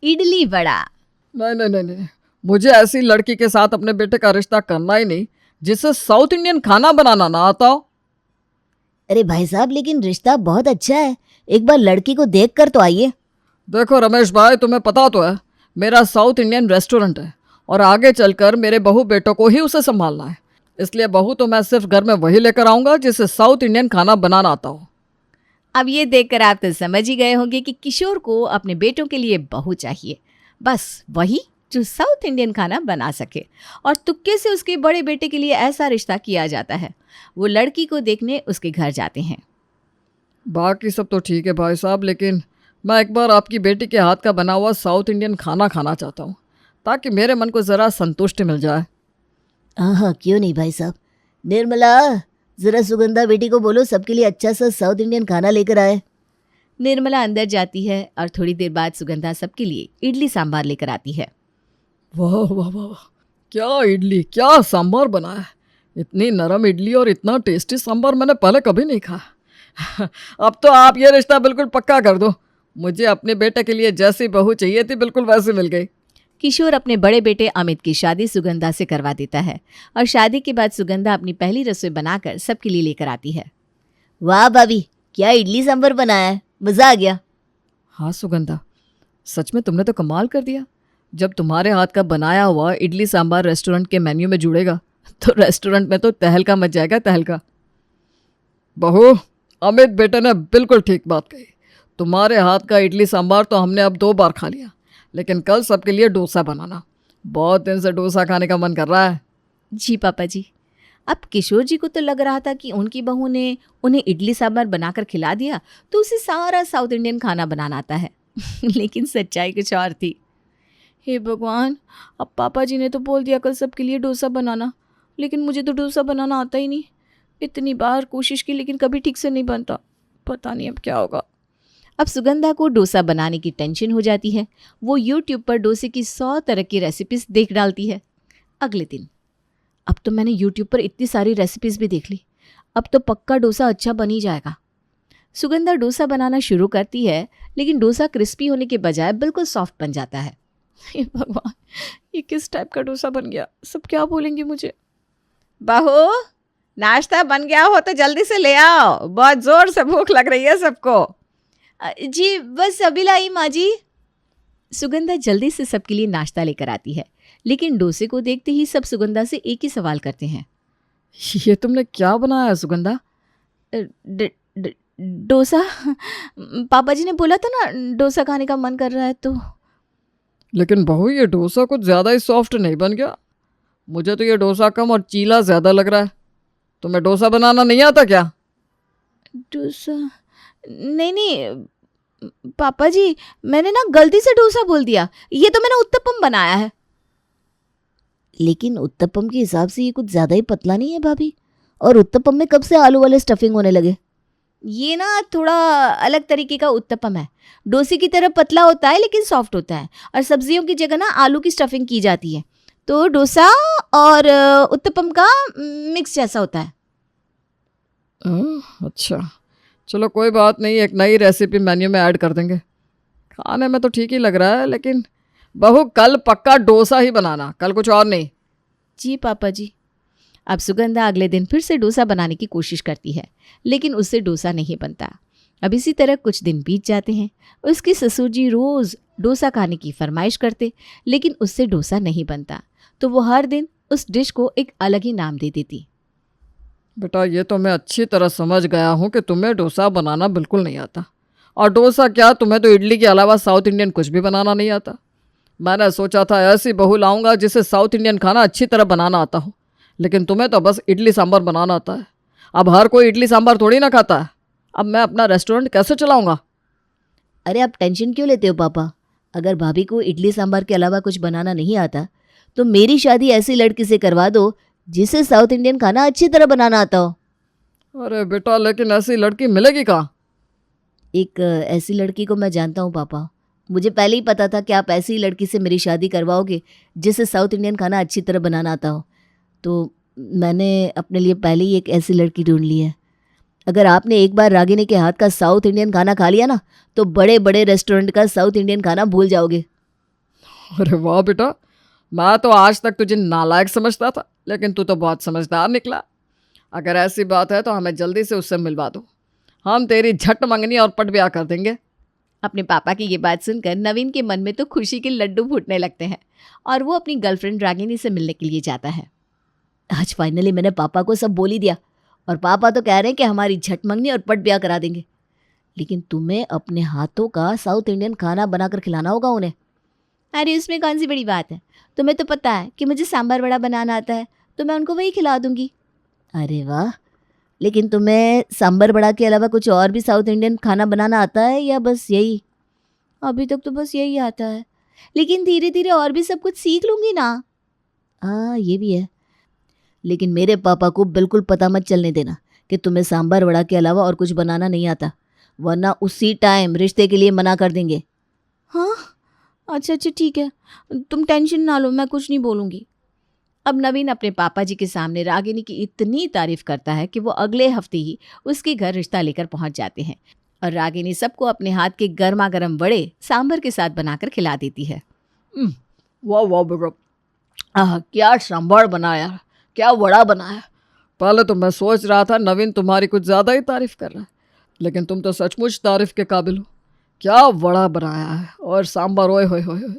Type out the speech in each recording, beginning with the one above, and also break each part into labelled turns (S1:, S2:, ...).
S1: इडली वड़ा।
S2: नहीं नहीं नहीं नहीं, मुझे ऐसी लड़की के साथ अपने बेटे का रिश्ता करना ही नहीं जिससे साउथ इंडियन खाना बनाना ना आता हो।
S3: अरे भाई साहब, लेकिन रिश्ता बहुत अच्छा है, एक बार लड़की को देख कर तो आइए।
S2: देखो रमेश भाई, तुम्हें पता तो है मेरा साउथ इंडियन रेस्टोरेंट है और आगे चलकर मेरे बहू बेटों को ही उसे संभालना है, इसलिए बहू तो मैं सिर्फ घर में वही लेकर आऊँगा जिसे साउथ इंडियन खाना बनाना आता हो।
S1: अब ये देखकर आप तो समझ ही गए होंगे कि किशोर को अपने बेटों के लिए बहू चाहिए, बस वही जो साउथ इंडियन खाना बना सके। और तुक्के से उसके बड़े बेटे के लिए ऐसा रिश्ता किया जाता है। वो लड़की को देखने उसके घर जाते हैं।
S2: बाकी सब तो ठीक है भाई साहब, लेकिन मैं एक बार आपकी बेटी के हाथ का बना हुआ साउथ इंडियन खाना खाना चाहता हूँ ताकि मेरे मन को ज़रा संतुष्टि मिल जाए।
S3: हाँ हाँ, क्यों नहीं भाई साहब। निर्मला, जरा सुगंधा बेटी को बोलो सबके लिए अच्छा सा साउथ इंडियन खाना लेकर आए।
S1: निर्मला अंदर जाती है और थोड़ी देर बाद सुगंधा सबके लिए इडली सांभर लेकर आती है।
S2: वाह वाह वाह वाह, क्या इडली, क्या सांभर बना है। इतनी नरम इडली और इतना टेस्टी सांभर मैंने पहले कभी नहीं खाया। अब तो आप ये रिश्ता बिल्कुल पक्का कर दो। मुझे अपने बेटे के लिए जैसी बहू चाहिए थी बिल्कुल वैसी मिल गई।
S1: किशोर अपने बड़े बेटे अमित की शादी सुगंधा से करवा देता है और शादी के बाद सुगंधा अपनी पहली रसोई बनाकर सबके लिए लेकर आती है।
S3: वाह भाभी, क्या इडली सांभर बनाया है, मज़ा आ गया।
S2: हाँ सुगंधा, सच में तुमने तो कमाल कर दिया। जब तुम्हारे हाथ का बनाया हुआ इडली सांभर रेस्टोरेंट के मेन्यू में जुड़ेगा तो रेस्टोरेंट में तो तहलका मच जाएगा, तहलका। बहू, अमित बेटे ने बिल्कुल ठीक बात कही। तुम्हारे हाथ का इडली सांभर तो हमने अब 2 बार खा लिया, लेकिन कल सबके लिए डोसा बनाना। बहुत दिन से डोसा खाने का मन कर रहा है।
S1: जी पापा जी। अब किशोर जी को तो लग रहा था कि उनकी बहू ने उन्हें इडली सांभर बनाकर खिला दिया तो उसे सारा साउथ इंडियन खाना बनाना आता है। लेकिन सच्चाई कुछ और थी। हे भगवान, अब पापा जी ने तो बोल दिया कल सबके लिए डोसा बनाना, लेकिन मुझे तो डोसा बनाना आता ही नहीं। इतनी बार कोशिश की लेकिन कभी ठीक से नहीं बनता। पता नहीं अब क्या होगा। अब सुगंधा को डोसा बनाने की टेंशन हो जाती है। वो यूट्यूब पर डोसे की 100 तरह की रेसिपीज देख डालती है। अगले दिन, अब तो मैंने यूट्यूब पर इतनी सारी रेसिपीज भी देख ली, अब तो पक्का डोसा अच्छा बन ही जाएगा। सुगंधा डोसा बनाना शुरू करती है, लेकिन डोसा क्रिस्पी होने के बजाय बिल्कुल सॉफ्ट बन जाता है। हे भगवान, ये किस टाइप का डोसा बन गया, सब क्या बोलेंगे मुझे। बहू, नाश्ता बन गया हो तो जल्दी से ले आओ, बहुत जोर से भूख लग रही है सबको। जी बस अभी लाई माँ जी। सुगंधा जल्दी से सबके लिए नाश्ता लेकर आती है, लेकिन डोसे को देखते ही सब सुगंधा से एक ही सवाल करते हैं।
S2: ये तुमने क्या बनाया है सुगंधा?
S1: डोसा। पापा जी ने बोला था ना डोसा खाने का मन कर रहा है तो।
S2: लेकिन बहू, ये डोसा कुछ ज़्यादा ही सॉफ्ट नहीं बन गया? मुझे तो ये डोसा कम और चीला ज़्यादा लग रहा है। तुम्हें डोसा बनाना नहीं आता क्या?
S1: डोसा? नहीं नहीं पापा जी, मैंने ना गलती से डोसा बोल दिया। ये तो मैंने उत्तपम बनाया है।
S3: लेकिन उत्तपम के हिसाब से ये कुछ ज़्यादा ही पतला नहीं है भाभी? और उत्तपम में कब से आलू वाले स्टफिंग होने लगे?
S1: ये ना थोड़ा अलग तरीके का उत्तपम है। डोसे की तरह पतला होता है लेकिन सॉफ्ट होता है, और सब्जियों की जगह ना आलू की स्टफिंग की जाती है, तो डोसा और उत्तपम का मिक्स जैसा होता है।
S2: अच्छा, चलो कोई बात नहीं, एक नई रेसिपी मेन्यू में ऐड कर देंगे। खाने में तो ठीक ही लग रहा है, लेकिन बहू कल पक्का डोसा ही बनाना, कल कुछ और नहीं।
S1: जी पापा जी। अब सुगंधा अगले दिन फिर से डोसा बनाने की कोशिश करती है, लेकिन उससे डोसा नहीं बनता। अब इसी तरह कुछ दिन बीत जाते हैं। उसके ससुर जी रोज़ डोसा खाने की फरमाइश करते, लेकिन उससे डोसा नहीं बनता, तो वो हर दिन उस डिश को एक अलग ही नाम दे देती।
S2: बेटा, ये तो मैं अच्छी तरह समझ गया हूँ कि तुम्हें डोसा बनाना बिल्कुल नहीं आता। और डोसा क्या, तुम्हें तो इडली के अलावा साउथ इंडियन कुछ भी बनाना नहीं आता। मैंने सोचा था ऐसी बहू लाऊंगा जिसे साउथ इंडियन खाना अच्छी तरह बनाना आता हो, लेकिन तुम्हें तो बस इडली सांभर बनाना आता है। अब हर कोई इडली सांभर थोड़ी ना खाता है। अब मैं अपना रेस्टोरेंट कैसे चलाऊंगा?
S3: अरे आप टेंशन क्यों लेते हो पापा? अगर भाभी को इडली सांभर के अलावा कुछ बनाना नहीं आता तो मेरी शादी ऐसी लड़की से करवा दो जिसे साउथ इंडियन खाना अच्छी तरह बनाना आता हो।
S2: अरे बेटा, लेकिन ऐसी लड़की मिलेगी कहाँ?
S3: एक ऐसी लड़की को मैं जानता हूँ पापा। मुझे पहले ही पता था कि आप ऐसी लड़की से मेरी शादी करवाओगे जिसे साउथ इंडियन खाना अच्छी तरह बनाना आता हो, तो मैंने अपने लिए पहले ही एक ऐसी लड़की ढूंढ ली है। अगर आपने एक बार रागिनी के हाथ का साउथ इंडियन खाना खा लिया ना तो बड़े बड़े रेस्टोरेंट का साउथ इंडियन खाना भूल जाओगे।
S2: अरे वाह बेटा, मैं तो आज तक तुझे नालायक समझता था, लेकिन तू तो बहुत समझदार निकला। अगर ऐसी बात है तो हमें जल्दी से उससे मिलवा दो, हम तेरी झट मंगनी और पट ब्याह कर देंगे।
S1: अपने पापा की ये बात सुनकर नवीन के मन में तो खुशी के लड्डू फूटने लगते हैं और वो अपनी गर्लफ्रेंड रागिनी से मिलने के लिए जाता है।
S3: आज फाइनली मैंने पापा को सब बोल ही दिया और पापा तो कह रहे हैं कि हमारी झट मंगनी और पट ब्याह करा देंगे। लेकिन तुम्हें अपने हाथों का साउथ इंडियन खाना बनाकर खिलाना होगा उन्हें।
S1: अरे उसमें कौन सी बड़ी बात है, तुम्हें तो पता है कि मुझे सांभर वड़ा बनाना आता है, तो मैं उनको वही खिला दूंगी।
S3: अरे वाह, लेकिन तुम्हें सांबर बड़ा के अलावा कुछ और भी साउथ इंडियन खाना बनाना आता है या बस यही?
S1: अभी तक तो बस यही आता है, लेकिन धीरे धीरे और भी सब कुछ सीख लूंगी ना।
S3: हाँ ये भी है, लेकिन मेरे पापा को बिल्कुल पता मत चलने देना कि तुम्हें सांबर वड़ा के अलावा और कुछ बनाना नहीं आता, वरना उसी टाइम रिश्ते के लिए मना कर देंगे।
S1: हाँ अच्छा ठीक है, तुम टेंशन ना लो, मैं कुछ नहीं बोलूँगी। अब नवीन अपने पापा जी के सामने रागिनी की इतनी तारीफ करता है कि वो अगले हफ्ते ही उसके घर रिश्ता लेकर पहुंच जाते हैं और रागिनी सबको अपने हाथ के गर्मा गर्म वड़े सांभर के साथ बनाकर खिला देती है।
S2: वाह वाह बेटा, क्या सांभर बनाया, क्या वड़ा बनाया। पहले तो मैं सोच रहा था नवीन तुम्हारी कुछ ज़्यादा ही तारीफ कर रहा है, लेकिन तुम तो सचमुच तारीफ के काबिल हो। क्या वड़ा बनाया है और सांभर, ओए होए होए होए।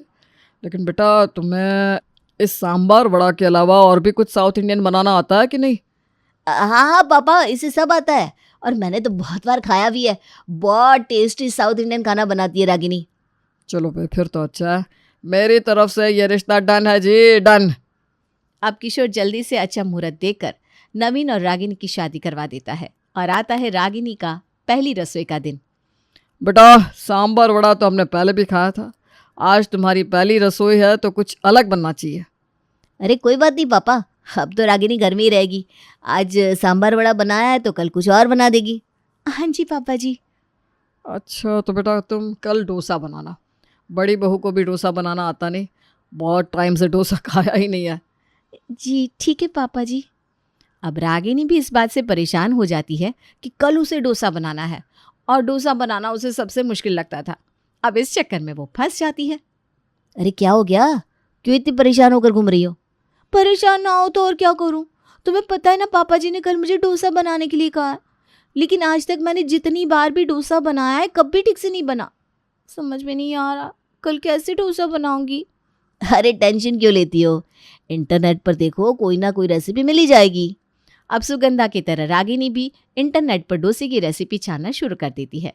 S2: लेकिन बेटा तुम्हें इस सांभर वड़ा के अलावा और भी कुछ साउथ इंडियन बनाना आता है कि नहीं?
S3: हाँ हाँ पापा, इसे सब आता है और मैंने तो बहुत बार खाया भी है। बहुत टेस्टी साउथ इंडियन खाना बनाती है रागिनी।
S2: चलो भाई, फिर तो अच्छा है। मेरी तरफ से ये रिश्ता डन है जी, डन।
S1: अब किशोर जल्दी से अच्छा मुहूर्त देखकर नवीन और रागिनी की शादी करवा देता है और आता है रागिनी का पहली रसोई का दिन।
S2: बेटा सांभर वड़ा तो हमने पहले भी खाया था, आज तुम्हारी पहली रसोई है तो कुछ अलग बनना चाहिए।
S3: अरे कोई बात नहीं पापा, अब तो रागिनी घर में ही रहेगी। आज सांभर वड़ा बनाया है तो कल कुछ और बना देगी।
S1: हाँ जी पापा जी।
S2: अच्छा तो बेटा तुम कल डोसा बनाना, बड़ी बहू को भी डोसा बनाना आता नहीं, बहुत टाइम से डोसा खाया ही नहीं है।
S1: जी ठीक है पापा जी। अब रागिनी भी इस बात से परेशान हो जाती है कि कल उसे डोसा बनाना है और डोसा बनाना उसे सबसे मुश्किल लगता था। अब इस चक्कर में वो फंस जाती है।
S3: अरे क्या हो गया, क्यों इतनी परेशान होकर घूम रही हो?
S1: परेशान ना हो तो और क्या करूं, तुम्हें पता है ना पापा जी ने कल मुझे डोसा बनाने के लिए कहा है, लेकिन आज तक मैंने जितनी बार भी डोसा बनाया है कभी ठीक से नहीं बना। समझ में नहीं आ रहा कल कैसे डोसा बनाऊंगी।
S3: अरे टेंशन क्यों लेती हो, इंटरनेट पर देखो, कोई ना कोई रेसिपी मिल ही जाएगी।
S1: अब सुगंधा की तरह रागिनी भी इंटरनेट पर डोसे की रेसिपी छानना शुरू कर देती है।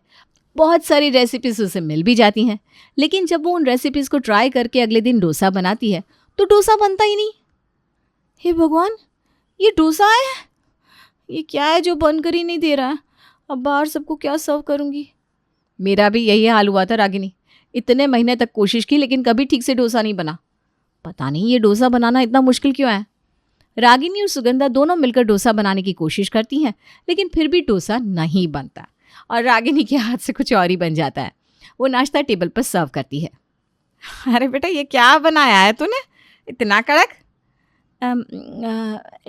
S1: बहुत सारी रेसिपीज उसे मिल भी जाती हैं, लेकिन जब वो उन रेसिपीज को ट्राई करके अगले दिन डोसा बनाती है तो डोसा बनता ही नहीं। हे भगवान, ये डोसा है, ये क्या है जो बनकर ही नहीं दे रहा है। अब बाहर सबको क्या सर्व करूंगी। मेरा भी यही हाल हुआ था रागिनी, इतने महीने तक कोशिश की लेकिन कभी ठीक से डोसा नहीं बना। पता नहीं ये डोसा बनाना इतना मुश्किल क्यों है। रागिनी और सुगंधा दोनों मिलकर डोसा बनाने की कोशिश करती हैं, लेकिन फिर भी डोसा नहीं बनता और रागिनी के हाथ से कुछ और ही बन जाता है। वो नाश्ता टेबल पर सर्व करती है। अरे बेटा ये क्या बनाया है तूने, इतना कड़क?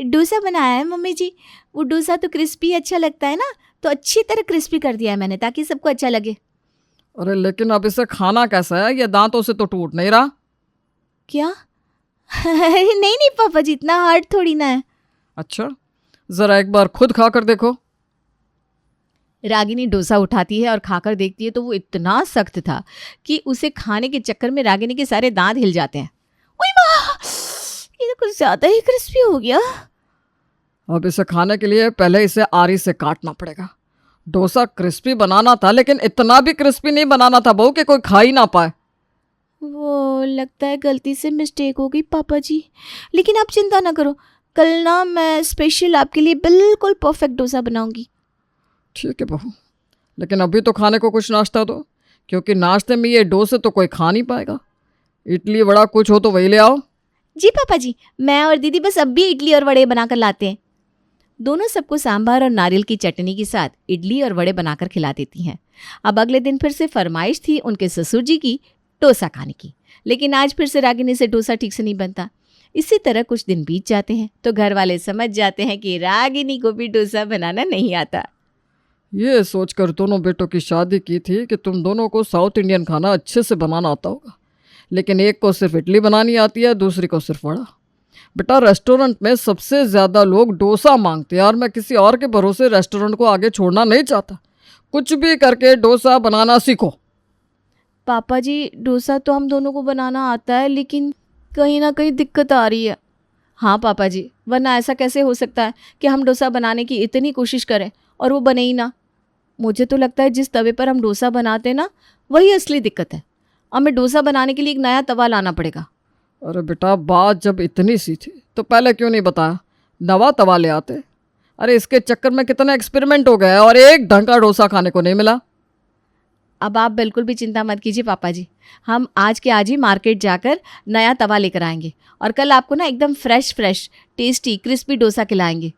S1: डोसा बनाया है मम्मी जी। वो डोसा तो क्रिस्पी अच्छा लगता है ना, तो अच्छी तरह क्रिस्पी कर दिया है मैंने ताकि सबको अच्छा लगे।
S2: अरे लेकिन अब इसे खाना कैसा है, ये दांतों से तो टूट नहीं रहा।
S1: क्या? नहीं नहीं पापा जी, इतना हार्ड थोड़ी ना है।
S2: अच्छा जरा एक बार खुद खा कर देखो।
S1: रागिनी डोसा उठाती है और खाकर देखती है तो वो इतना सख्त था कि उसे खाने के चक्कर में रागिनी के सारे दांत हिल जाते हैं। ओए माँ, ये तो कुछ ज़्यादा ही क्रिस्पी हो गया।
S2: अब इसे खाने के लिए पहले इसे आरी से काटना पड़ेगा। डोसा क्रिस्पी बनाना था लेकिन इतना भी क्रिस्पी नहीं बनाना था बहू कि कोई खा ही ना पाए।
S1: वो लगता है गलती से मिस्टेक हो गई पापा जी, लेकिन आप चिंता ना करो, कल ना मैं स्पेशल आपके लिए बिल्कुल परफेक्ट डोसा बनाऊंगी।
S2: ठीक है बहू, लेकिन अभी तो खाने को कुछ नाश्ता दो, क्योंकि नाश्ते में ये डोसे तो कोई खा नहीं पाएगा। इडली वड़ा कुछ हो तो वही ले आओ।
S1: जी पापा जी, मैं और दीदी बस अब भी इडली और वड़े बनाकर लाते हैं। दोनों सबको सांभर और नारियल की चटनी के साथ इडली और वड़े बनाकर खिला देती हैं। अब अगले दिन फिर से फरमाइश थी उनके ससुर जी की डोसा खाने की, लेकिन आज फिर से रागिनी से डोसा ठीक से नहीं बनता। इसी तरह कुछ दिन बीत जाते हैं तो घर वाले समझ जाते हैं कि रागिनी को भी डोसा बनाना नहीं आता।
S2: ये सोचकर दोनों बेटों की शादी की थी कि तुम दोनों को साउथ इंडियन खाना अच्छे से बनाना आता होगा, लेकिन एक को सिर्फ इडली बनानी आती है, दूसरी को सिर्फ वड़ा। बेटा रेस्टोरेंट में सबसे ज़्यादा लोग डोसा मांगते हैं और मैं किसी और के भरोसे रेस्टोरेंट को आगे छोड़ना नहीं चाहता। कुछ भी करके डोसा बनाना सीखो।
S1: पापा जी, डोसा तो हम दोनों को बनाना आता है, लेकिन कहीं ना कहीं दिक्कत आ रही है। हाँ पापा जी, वरना ऐसा कैसे हो सकता है कि हम डोसा बनाने की इतनी कोशिश करें और वो बने ही ना। मुझे तो लगता है जिस तवे पर हम डोसा बनाते हैं ना, वही असली दिक्कत है। हमें डोसा बनाने के लिए एक नया तवा लाना पड़ेगा।
S2: अरे बेटा बात जब इतनी सी थी तो पहले क्यों नहीं बताया, नवा तवा ले आते। अरे इसके चक्कर में कितने एक्सपेरिमेंट हो गए और एक ढंग का डोसा खाने को नहीं मिला।
S1: अब आप बिल्कुल भी चिंता मत कीजिए पापा जी, हम आज के आज ही मार्केट जाकर नया तवा लेकर आएंगे और कल आपको ना एकदम फ्रेश टेस्टी क्रिस्पी डोसा खिलाएंगे।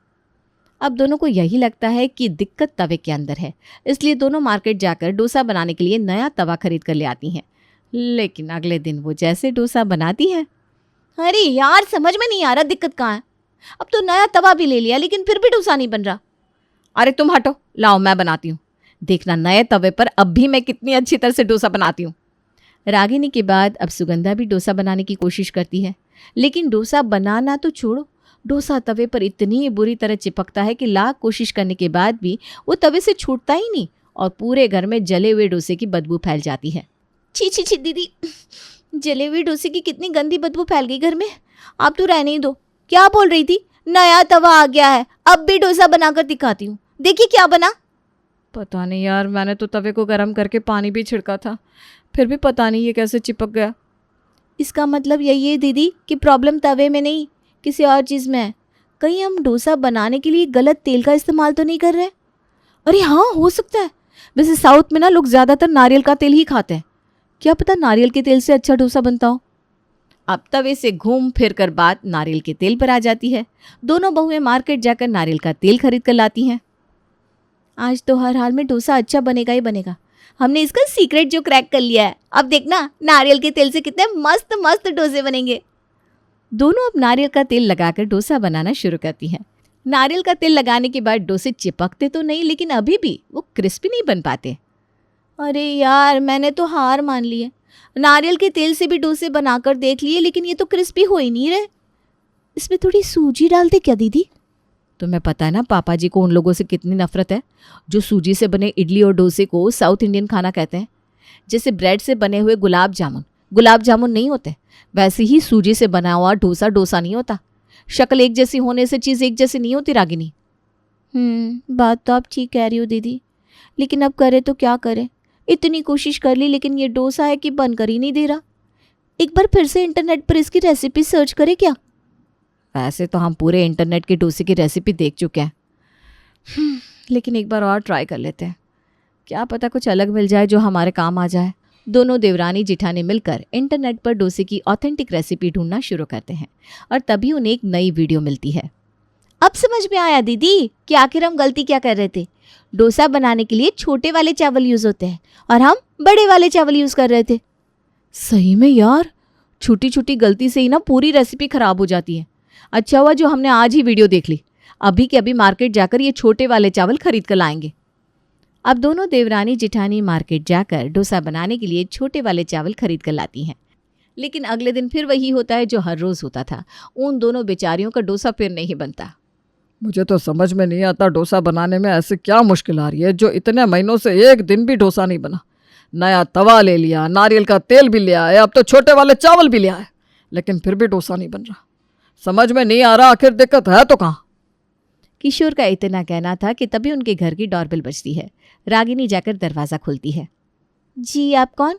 S1: अब दोनों को यही लगता है कि दिक्कत तवे के अंदर है, इसलिए दोनों मार्केट जाकर डोसा बनाने के लिए नया तवा खरीद कर ले आती हैं। लेकिन अगले दिन वो जैसे डोसा बनाती है, अरे यार समझ में नहीं आ रहा दिक्कत कहाँ है। अब तो नया तवा भी ले लिया लेकिन फिर भी डोसा नहीं बन रहा। अरे तुम हटो, लाओ मैं बनाती हूँ, देखना नए तवे पर अब भी मैं कितनी अच्छी तरह से डोसा बनाती हूँ। रागिनी के बाद अब सुगंधा भी डोसा बनाने की कोशिश करती है, लेकिन डोसा बनाना तो छोड़ो, डोसा तवे पर इतनी बुरी तरह चिपकता है कि लाख कोशिश करने के बाद भी वो तवे से छूटता ही नहीं और पूरे घर में जले हुए डोसे की बदबू फैल जाती है। छी छी छी दीदी, जले हुए डोसे की कितनी गंदी बदबू फैल गई घर में। आप तो रहने ही दो। क्या बोल रही थी? नया तवा आ गया है, अब भी डोसा बनाकर दिखाती हूँ, देखिए क्या बना। पता नहीं यार, मैंने तो तवे को गर्म करके पानी भी छिड़का था, फिर भी पता नहीं ये कैसे चिपक गया। इसका मतलब यही है दीदी कि प्रॉब्लम तवे में नहीं किसी और चीज़ में है। कहीं हम डोसा बनाने के लिए गलत तेल का इस्तेमाल तो नहीं कर रहे? अरे हाँ, हो सकता है। वैसे साउथ में ना लोग ज़्यादातर नारियल का तेल ही खाते हैं, क्या पता नारियल के तेल से अच्छा डोसा बनता हो। अब तवे से घूम फिर कर बात नारियल के तेल पर आ जाती है। दोनों बहुएं मार्केट जाकर नारियल का तेल खरीद कर लाती हैं। आज तो हर हाल में डोसा अच्छा बनेगा ही बनेगा। हमने इसका सीक्रेट जो क्रैक कर लिया है। अब देखना नारियल के तेल से कितने मस्त मस्त डोसे बनेंगे। दोनों अब नारियल का तेल लगाकर डोसा बनाना शुरू करती हैं। नारियल का तेल लगाने के बाद डोसे चिपकते तो नहीं, लेकिन अभी भी वो क्रिस्पी नहीं बन पाते। अरे यार, मैंने तो हार मान ली है। नारियल के तेल से भी डोसे बनाकर देख लिए, लेकिन ये तो क्रिस्पी हो ही नहीं रहे। इसमें थोड़ी सूजी डालते क्या दीदी? तुम्हें पता है ना पापा जी को उन लोगों से कितनी नफरत है जो सूजी से बने इडली और डोसे को साउथ इंडियन खाना कहते हैं। जैसे ब्रेड से बने हुए गुलाब जामुन नहीं होते, वैसे ही सूजी से बना हुआ डोसा डोसा नहीं होता। शक्ल एक जैसी होने से चीज़ एक जैसी नहीं होती रागिनी। बात तो आप ठीक कह रही हो दीदी, लेकिन अब करे तो क्या करें। इतनी कोशिश कर ली, लेकिन ये डोसा है कि बनकर ही नहीं दे रहा। एक बार फिर से इंटरनेट पर इसकी रेसिपी सर्च करें क्या? वैसे तो हम पूरे इंटरनेट के डोसे की रेसिपी देख चुके हैं, लेकिन एक बार और ट्राई कर लेते हैं। क्या पता कुछ अलग मिल जाए जो हमारे काम आ जाए। दोनों देवरानी जिठानी मिलकर इंटरनेट पर डोसे की ऑथेंटिक रेसिपी ढूंढना शुरू करते हैं और तभी उन्हें एक नई वीडियो मिलती है। अब समझ में आया दीदी कि आखिर हम गलती क्या कर रहे थे। डोसा बनाने के लिए छोटे वाले चावल यूज़ होते हैं और हम बड़े वाले चावल यूज़ कर रहे थे। सही में यार, छोटी छोटी गलती से ही ना पूरी रेसिपी ख़राब हो जाती है। अच्छा हुआ जो हमने आज ही वीडियो देख ली। अभी के अभी मार्केट जाकर ये छोटे वाले चावल खरीद कर लाएंगे। अब दोनों देवरानी जिठानी मार्केट जाकर डोसा बनाने के लिए छोटे वाले चावल खरीद कर लाती हैं। लेकिन अगले दिन फिर वही होता है जो हर रोज़ होता था। उन दोनों बेचारियों का डोसा फिर नहीं बनता।
S2: मुझे तो समझ में नहीं आता डोसा बनाने में ऐसे क्या मुश्किल आ रही है जो इतने महीनों से एक दिन भी डोसा नहीं बना। नया तवा ले लिया, नारियल का तेल भी ले आए, अब तो छोटे वाले चावल भी ले आए, लेकिन फिर भी डोसा नहीं बन रहा। समझ में नहीं आ रहा आखिर दिक्कत है तो कहाँ।
S1: किशोर का इतना कहना था कि तभी उनके घर की डोरबेल बजती है। रागिनी जाकर दरवाज़ा खोलती है। जी, आप कौन?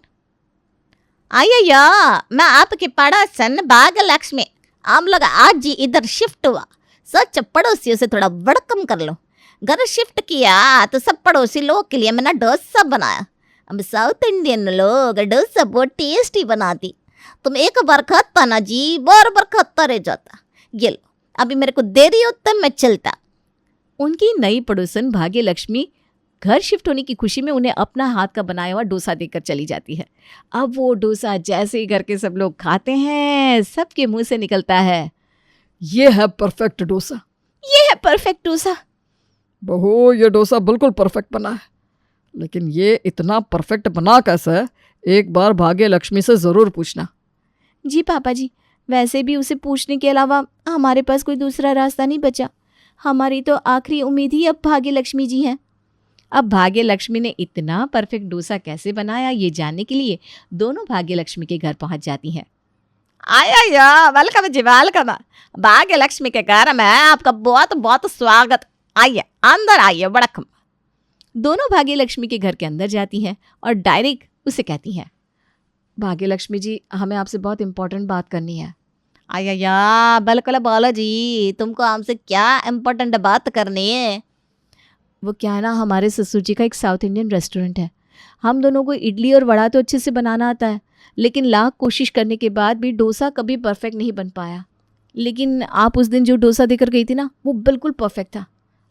S4: अయ్యయ్యో, मैं आपके पड़ोसन भाग्यलक्ष्मी। हम लोग आज ही इधर शिफ्ट हुआ, सच पड़ोसियों से थोड़ा वेलकम कर लो। घर शिफ्ट किया तो सब पड़ोसी लोगों के लिए मैंने डोसा बनाया। हम साउथ इंडियन लोग डोसा बहुत टेस्टी बनाती। तुम एक बार खाता ना जी, बार बार खाता रह जाता। ये लो, अभी मेरे को देरी हो तब मैं चलता।
S1: उनकी नई पड़ोसन भाग्यलक्ष्मी घर शिफ्ट होने की खुशी में उन्हें अपना हाथ का बनाया हुआ डोसा देकर चली जाती है। अब वो डोसा जैसे ही घर के सब लोग खाते हैं, सबके मुंह से निकलता है,
S2: ये है परफेक्ट डोसा।
S1: ये है परफेक्ट डोसा।
S2: बहू, ये डोसा बिल्कुल परफेक्ट बना है, लेकिन ये इतना परफेक्ट बना कैसे है, एक बार भाग्यलक्ष्मी से ज़रूर पूछना।
S1: जी पापा जी, वैसे भी उसे पूछने के अलावा हमारे पास कोई दूसरा रास्ता नहीं बचा। हमारी तो आखिरी उम्मीद ही अब भाग्य लक्ष्मी जी हैं। अब भाग्य लक्ष्मी ने इतना परफेक्ट डोसा कैसे बनाया ये जानने के लिए दोनों भाग्य लक्ष्मी के घर पहुंच जाती हैं।
S4: आया वेलकम जी वेलकम। भाग्य लक्ष्मी के घर में आपका बहुत बहुत स्वागत। आइए अंदर आइए, वड़कम।
S1: दोनों भाग्य लक्ष्मी के घर के अंदर जाती हैं और डायरेक्ट उसे कहती हैं,
S2: भाग्य लक्ष्मी जी, हमें आपसे बहुत इंपॉर्टेंट बात करनी है।
S4: आया बिल्कुल बोलो जी, तुमको हमसे क्या इम्पोर्टेंट बात करनी है?
S1: वो क्या है ना, हमारे ससुर जी का एक साउथ इंडियन रेस्टोरेंट है। हम दोनों को इडली और वड़ा तो अच्छे से बनाना आता है, लेकिन लाख कोशिश करने के बाद भी डोसा कभी परफेक्ट नहीं बन पाया। लेकिन आप उस दिन जो डोसा देकर गई थी ना, वो बिल्कुल परफेक्ट था।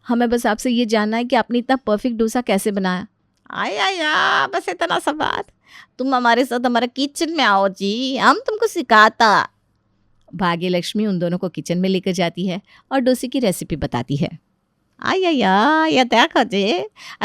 S1: हमें बस आपसे ये जानना है कि आपने इतना परफेक्ट डोसा कैसे बनाया।
S4: आया बस इतना सा बात। तुम हमारे साथ हमारे किचन में आओ जी, हम तुमको सिखाता।
S1: भाग्य लक्ष्मी उन दोनों को किचन में लेकर जाती है और डोसे की रेसिपी बताती है।
S4: आया ये देखो जी,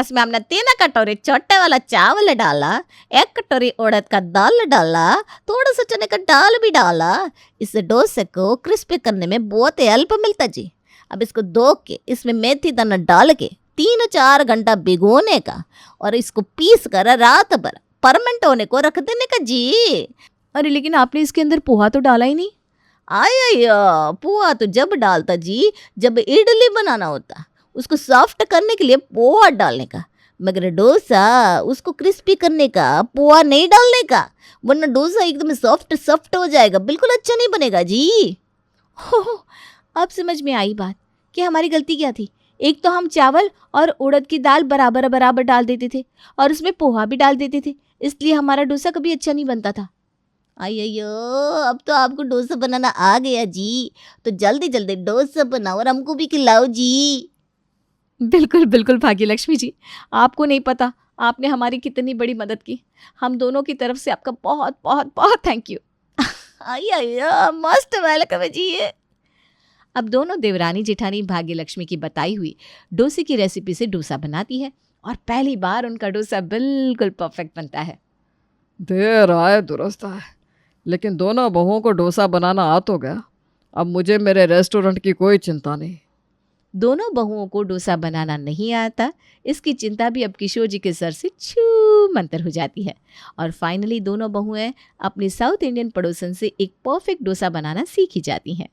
S4: इसमें हमने 3 कटोरी छोटे वाला चावल डाला, 1 कटोरी उड़द का दाल डाला, थोड़ा सा चने का दाल भी डाला। इससे डोसे को क्रिस्पी करने में बहुत हेल्प मिलता जी। अब इसको धो के इसमें मेथी दाना डाल के 3-4 घंटा भिगोने का और इसको पीस कर रात भर परमेंट होने को रख देने का जी।
S1: अरे लेकिन आपने इसके अंदर पोहा तो डाला ही नहीं।
S4: आया पोहा तो जब डालता जी जब इडली बनाना होता, उसको सॉफ्ट करने के लिए पोहा डालने का, मगर डोसा उसको क्रिस्पी करने का, पोहा नहीं डालने का, वरना डोसा एकदम सॉफ्ट सॉफ्ट हो जाएगा, बिल्कुल अच्छा नहीं बनेगा जी।
S1: हो, अब समझ में आई बात कि हमारी गलती क्या थी। एक तो हम चावल और उड़द की दाल बराबर बराबर डाल देते थे और उसमें पोहा भी डाल देते थे, इसलिए हमारा डोसा कभी अच्छा नहीं बनता था।
S4: अयो अब तो आपको डोसा बनाना आ गया जी, तो जल्दी जल्दी डोसा बनाओ और हमको भी खिलाओ जी।
S1: बिल्कुल बिल्कुल भाग्य लक्ष्मी जी, आपको नहीं पता आपने हमारी कितनी बड़ी मदद की। हम दोनों की तरफ से आपका बहुत बहुत बहुत थैंक यू।
S4: आया मस्त वेलकम जी।
S1: अब दोनों देवरानी जेठानी भाग्य लक्ष्मी की बताई हुई डोसे की रेसिपी से डोसा बनाती है और पहली बार उनका डोसा बिल्कुल परफेक्ट बनता है।
S2: देर आए दुरुस्त आए, लेकिन दोनों बहुओं को डोसा बनाना आ तो गया। अब मुझे मेरे रेस्टोरेंट की कोई चिंता नहीं।
S1: दोनों बहुओं को डोसा बनाना नहीं आता, इसकी चिंता भी अब किशोर जी के सर से छू मंतर हो जाती है और फाइनली दोनों बहुएं अपनी साउथ इंडियन पड़ोसन से एक परफेक्ट डोसा बनाना सीख ही जाती हैं।